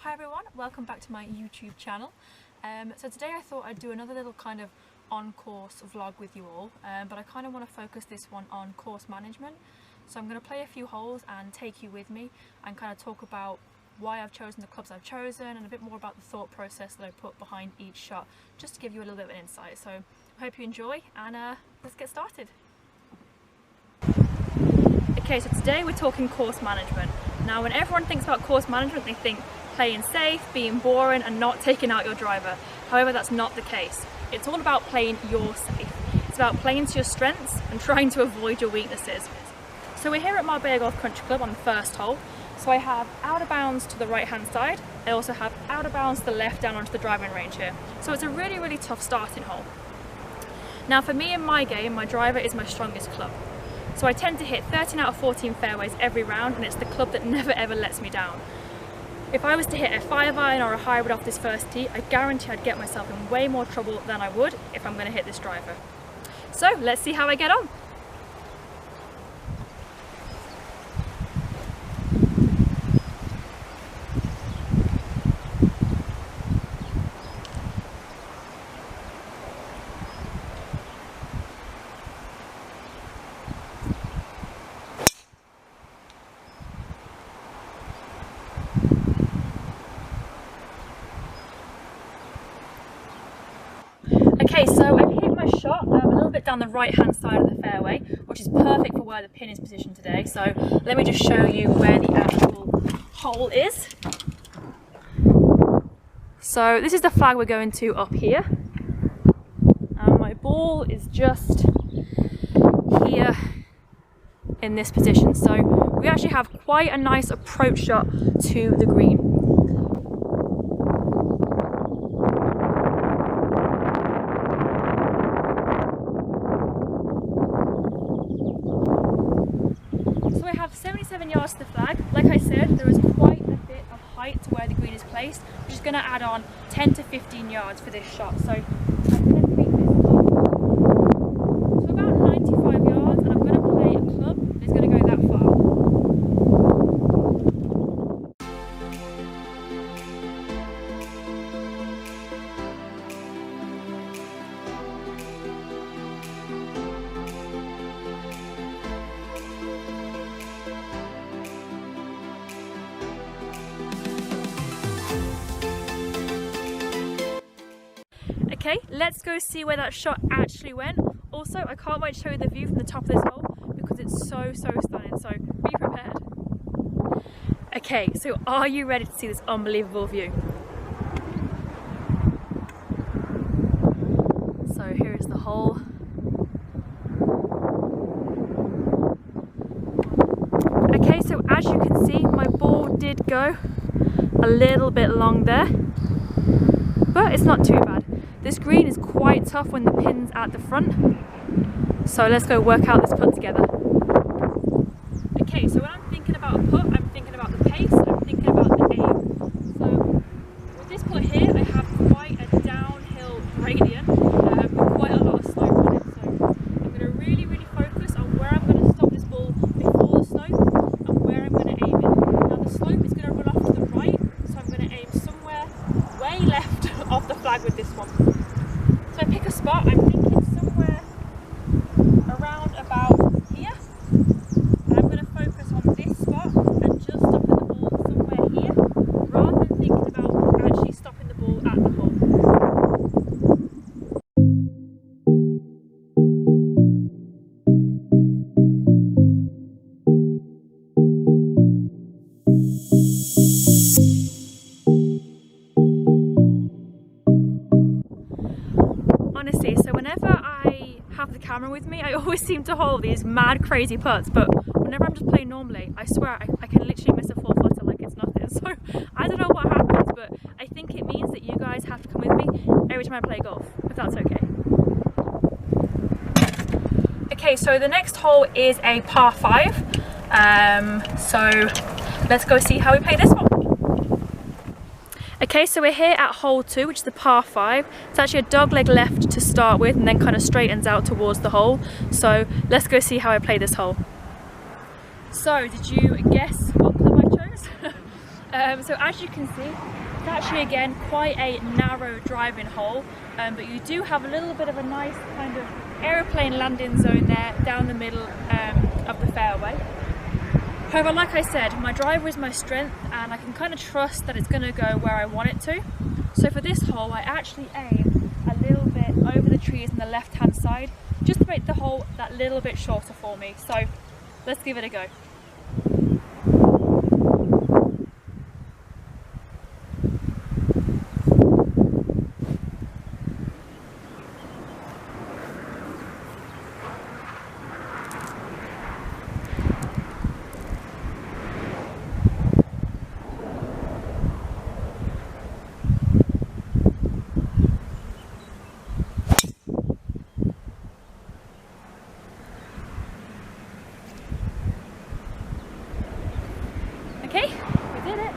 Hi everyone, welcome back to my YouTube channel. So today I thought I'd do another little kind of on-course vlog with you all, but I kind of want to focus this one on course management. So I'm going to play a few holes and take you with me and kind of talk about why I've chosen the clubs I've chosen and a bit more about the thought process that I put behind each shot, just to give you a little bit of an insight. So I hope you enjoy, and let's get started. Okay, so today we're talking course management. Now when everyone thinks about course management, they think playing safe, being boring and not taking out your driver. However, that's not the case. It's all about playing your safe. It's about playing to your strengths and trying to avoid your weaknesses. So we're here at Abbey Golf Country Club on the first hole. So I have out of bounds to the right hand side. I also have out of bounds to the left down onto the driving range here. So it's a really tough starting hole. Now for me in my game, my driver is my strongest club. So I tend to hit 13 out of 14 fairways every round, and it's the club that never ever lets me down. If I was to hit a 5-iron or a hybrid off this first tee, I guarantee I'd get myself in way more trouble than I would if I'm going to hit this driver. So let's see how I get on. Okay, so I've hit my shot a little bit down the right hand side of the fairway, which is perfect for where the pin is positioned today. So let me just show you where the actual hole is. So this is the flag we're going to up here. And my ball is just here in this position. So we actually have quite a nice approach shot to the green. So I have 77 yards to the flag. Like I said, there is quite a bit of height to where the green is placed, which is going to add on 10 to 15 yards for this shot. So I'm going to tweak this to about 95 yards, and I'm going to play a club that's going to go that far. Okay, let's go see where that shot actually went. Also, I can't wait to show you the view from the top of this hole because it's so stunning, so be prepared. Okay, so are you ready to see this unbelievable view? So here is the hole. Okay, so as you can see, my ball did go a little bit long there, but it's not too bad. This green is quite tough when the pin's at the front, so let's go work out this putt together. Okay, so when I'm thinking about a putt, I'm thinking about the pace, I'm thinking about the aim. So with this putt here, I have quite a downhill gradient with quite a lot of slope on it. So I'm going to really focus on where I'm going to stop this ball before the slope and where I'm going to aim it. Now the slope is going to run off to the right, so I'm going to aim somewhere way left off the flag with this one. So I pick a spot, I'm thinking somewhere around about here. And I'm going to focus on this spot and just stopping the ball somewhere here, rather than thinking about actually stopping the ball at the hole. Honestly, so whenever I have the camera with me, I always seem to hold these mad crazy putts, but whenever I'm just playing normally, I swear I can literally miss a 4-footer like it's nothing. So I don't know what happens, but I think it means that you guys have to come with me every time I play golf, if that's okay. Okay, so the next hole is a par 5, so let's go see how we play this one. Okay, so we're here at hole 2, which is the par 5. It's actually a dogleg left to start with and then kind of straightens out towards the hole. So let's go see how I play this hole. So did you guess what club I chose? So as you can see, it's actually again quite a narrow driving hole, but you do have a little bit of a nice kind of aeroplane landing zone there down the middle of the fairway. However, like I said, my driver is my strength and I can kind of trust that it's going to go where I want it to. So for this hole, I actually aim a little bit over the trees on the left hand side, just to make the hole that little bit shorter for me. So let's give it a go. Okay, we did it.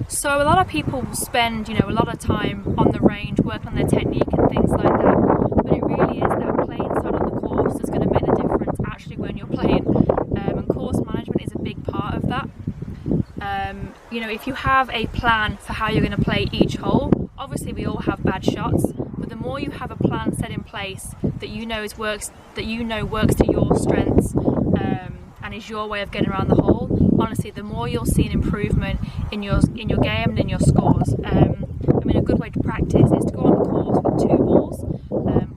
So a lot of people will spend, a lot of time on the range working on their technique and things like that, but it really is that playing side on the course that's going to make the difference actually when you're playing, and course management is a big part of that. If you have a plan for how you're going to play each hole, obviously we all have bad shots, but the more you have a plan set in place that works to your strengths, and is your way of getting around the hole, honestly, the more you'll see an improvement in your game and in your scores. A good way to practice is to go on the course with 2 balls,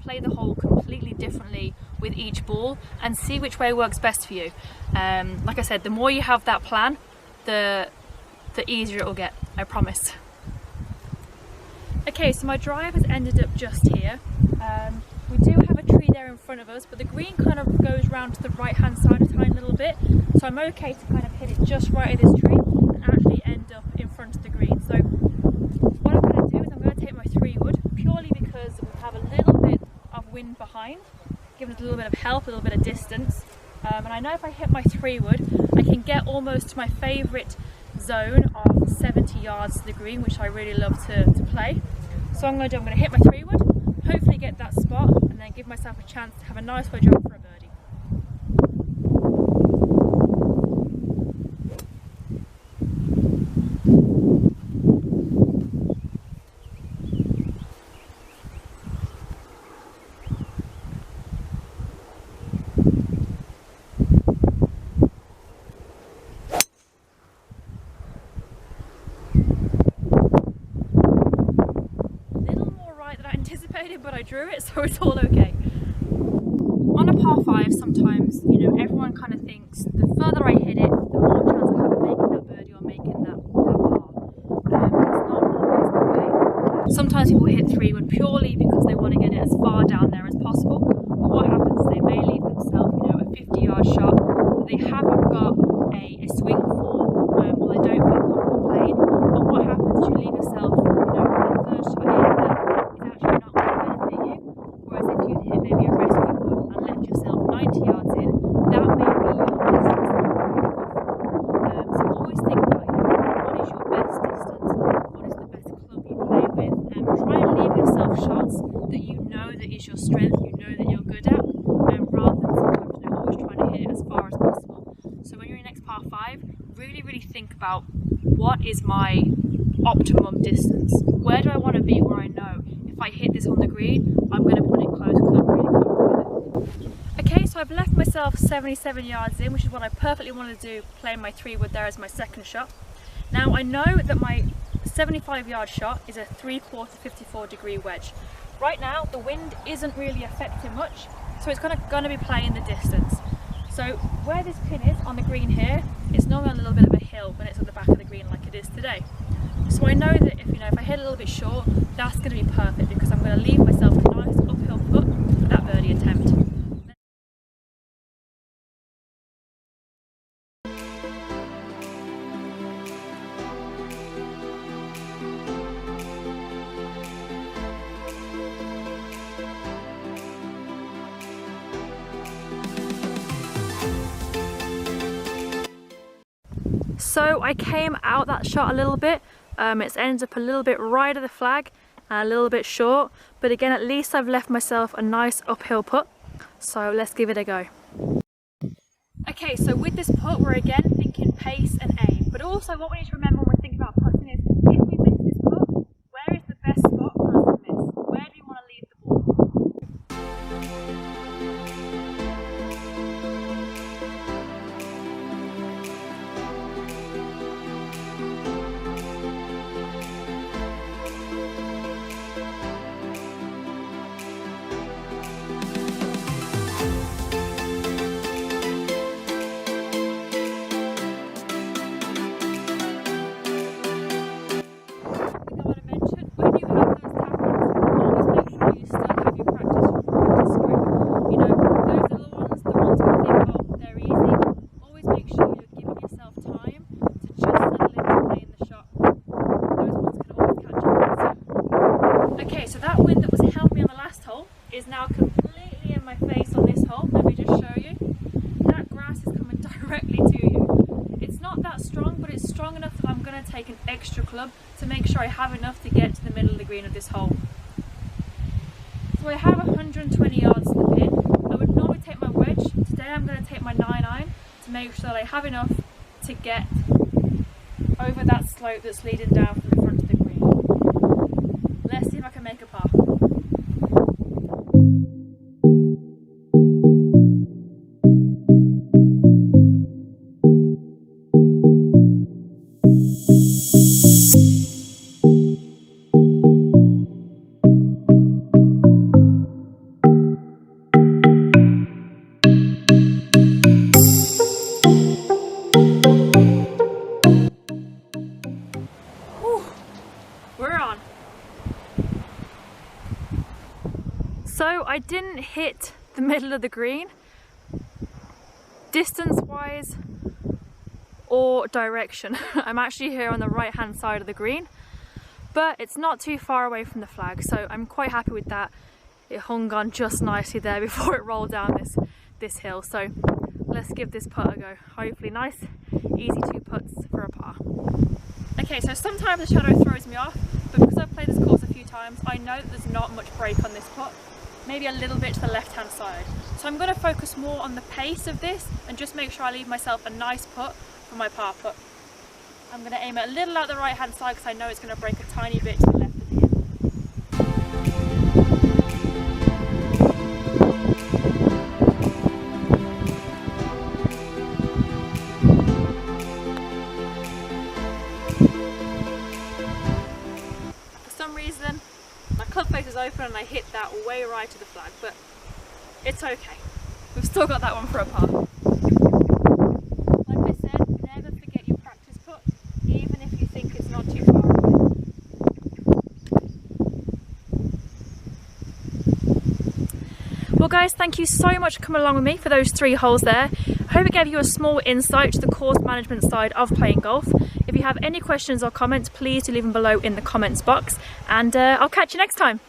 play the hole completely differently with each ball, and see which way works best for you. Like I said, the more you have that plan, the easier it will get, I promise. Okay, so my drive has ended up just here. We do have a tree there in front of us, but the green kind of goes round to the right hand side a tiny little bit, so I'm okay to kind of hit it just right at this tree and actually end up in front of the green. So what I'm going to do is I'm going to take my 3-wood, purely because we have a little bit of wind behind, giving us a little bit of help, a little bit of distance, and I know if I hit my 3-wood I can get almost to my favourite zone of 70 yards to the green, which I really love to play. So I'm going to hit my 3-wood, hopefully get that spot, and then give myself a chance to have a nice wedge up for a birdie. But I drew it, so it's all okay. On a par 5, sometimes, everyone kind of thinks the further I hit it, the more chance I have of making that birdie or making that par. It's not always the way. Sometimes people hit 3-wood purely because they want to get it as far down there as possible. But what happens is they may leave themselves, a 50-yard shot that they haven't got a swing for, or they don't feel comfortable playing. And what happens is you leave yourself, a third shot in that is actually not going to benefit you. Whereas if you hit maybe a rescue wood and left yourself 90 yards in, that may be your distance that you're really good for. So always think about, what is your best distance? What is the best club you play with? And try and leave yourself shots that you know that is your strength, you know that you're good at, rather than sometimes always trying to hit it as far as possible. So when you're in your next par 5, really think about, what is my optimum distance? Where do I want to be where I know if I hit this on the green, I'm going to put it close because I'm really comfortable with it. Okay, so I've left myself 77 yards in, which is what I perfectly want to do, playing my 3-wood there as my second shot. Now I know that my 75-yard shot is a 3/4 54-degree wedge. Right now the wind isn't really affecting much, so it's going to be playing the distance. So where this pin is on the green here, it's normally on a little bit of a hill when it's at the back of the green like it is today. So I know that if I hit a little bit short, that's going to be perfect because I'm going to leave myself a nice uphill putt for that birdie attempt. So I came out that shot a little bit, it's ended up a little bit right of the flag and a little bit short, but again at least I've left myself a nice uphill putt, so let's give it a go. Okay, so with this putt we're again thinking thinking pace and aim. But also what we need to remember when we're thinking about putting is, if we miss this putt, where is the best spot for us to miss? Where do we want to leave the ball? Is now completely in my face on this hole. Let me just show you. That grass is coming directly to you. It's not that strong, but it's strong enough that I'm going to take an extra club to make sure I have enough to get to the middle of the green of this hole. So I have 120 yards to the pin. I would normally take my wedge. Today I'm going to take my 9-iron to make sure that I have enough to get over that slope that's leading down from the front of the green. Let's see if I can make a par. So I didn't hit the middle of the green, distance wise or direction. I'm actually here on the right hand side of the green, but it's not too far away from the flag, so I'm quite happy with that. It hung on just nicely there before it rolled down this hill. So let's give this putt a go. Hopefully nice, easy 2 putts for a par. Okay, so sometimes the shadow throws me off, but because I've played this course a few times, I know that there's not much break on this putt. Maybe a little bit to the left hand side. So I'm going to focus more on the pace of this and just make sure I leave myself a nice putt for my par putt. I'm going to aim it a little out the right hand side because I know it's going to break a tiny bit to the left of the hill. For some reason my club face is open and I hit that way right to the flag, but it's okay. We've still got that one for a par. Like I said, never forget your practice putt, even if you think it's not too far away. Well guys, thank you so much for coming along with me for those 3 holes there. I hope it gave you a small insight to the course management side of playing golf. If you have any questions or comments, please do leave them below in the comments box, and I'll catch you next time.